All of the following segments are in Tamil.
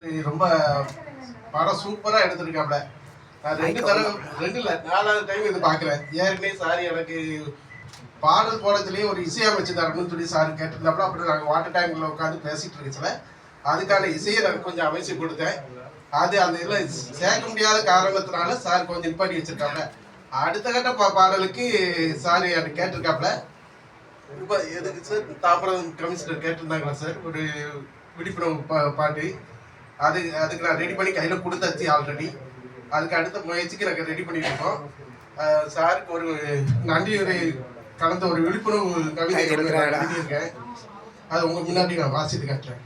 ரொம்ப படம் சூப்பரா எடுத்திருக்காப்ல. நான் 2 தடவ 2 இல்ல 4வது டைம் இது பார்க்குறேன். ஏற்கனவே சார் எனக்கு பாடல் போடத்திலேயே ஒரு இசையமைச்சு தரணும்னு சொல்லி சார் கேட்டிருந்தாப்புல. அப்புறம் நாங்கள் வாட்டர் டேங்க்ல உட்காந்து பேசிட்டு இருக்கச்சுல அதுக்கான இசையை நான் கொஞ்சம் அமைச்சு கொடுத்தேன். அது அந்த இதில் சேர்க்க முடியாத காரணத்தினால சார் கொஞ்சம் நிப்பாட்டி வச்சிருக்காப்ல. அடுத்த கட்ட பாடலுக்கு சார் எனக்கு கேட்டிருக்காப்ல. ரொம்ப எதுக்கு சார் தாம்பரம் கமிஷனர் கேட்டிருந்தாங்களா சார் ஒரு விழிப்புணர்வு பாட்டு. அதுக்கு நான் ரெடி பண்ணி கையில் கொடுத்தாச்சு ஆல்ரெடி. அதுக்கு அடுத்த முயற்சிக்கு நாங்கள் ரெடி பண்ணிட்டு இருக்கோம். சாருக்கு ஒரு நன்றி உரை கலந்த ஒரு விழிப்புணர்வு கவிதை எழுதியிருக்கேன். அது உங்க முன்னாடி நான் வாசித்து காட்டுறேன்.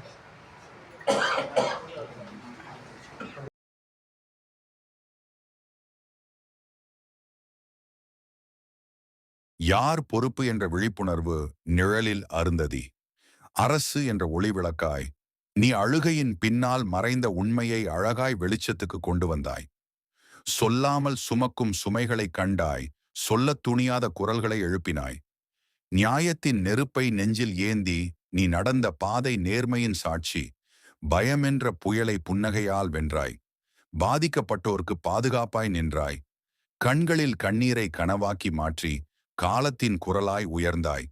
யார் பொறுப்பு என்ற விழிப்புணர்வு நிழலில் அருந்ததி. அரசு என்ற ஒளி விளக்காய் நீ அழுகையின் பின்னால் மறைந்த உண்மையை அழகாய் வெளிச்சத்துக்கு கொண்டு வந்தாய். சொல்லாமல் சுமக்கும் சுமைகளை கண்டாய், சொல்லத் துணியாத குரல்களை எழுப்பினாய். நியாயத்தின் நெருப்பை நெஞ்சில் ஏந்தி நீ நடந்த பாதை நேர்மையின் சாட்சி. பயமென்ற புயலை புன்னகையால் வென்றாய். பாதிக்கப்பட்டோருக்கு பாதுகாப்பாய் நின்றாய். கண்களில் கண்ணீரை கனவாக்கி மாற்றி காலத்தின் குரலாய் உயர்ந்தாய்.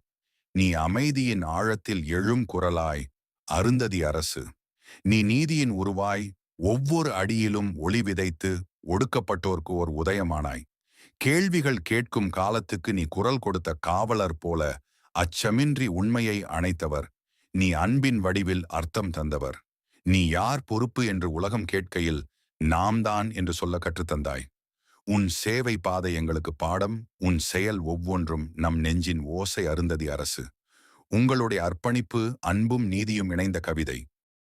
நீ அமைதியின் ஆழத்தில் எழும் குரலாய் அருந்ததி அரசு. நீ நீதியின் உருவாய் ஒவ்வொரு அடியிலும் ஒளி விதைத்து ஒடுக்கப்பட்டோர்க்கு ஓர் உதயமானாய். கேள்விகள் கேட்கும் காலத்துக்கு நீ குரல் கொடுத்த காவலர் போல அச்சமின்றி உண்மையை அணைத்தவர். நீ அன்பின் வடிவில் அர்த்தம் தந்தவர். நீ யார் பொறுப்பு என்று உலகம் கேட்கையில் நாம் தான் என்று சொல்ல கற்றுத்தந்தாய். உன் சேவை பாதை எங்களுக்கு பாடம், உன் செயல் ஒவ்வொன்றும் நம் நெஞ்சின் ஓசை அருந்ததி அரசு. உங்களுடைய அர்ப்பணிப்பு அன்பும் நீதியும் இணைந்த கவிதை.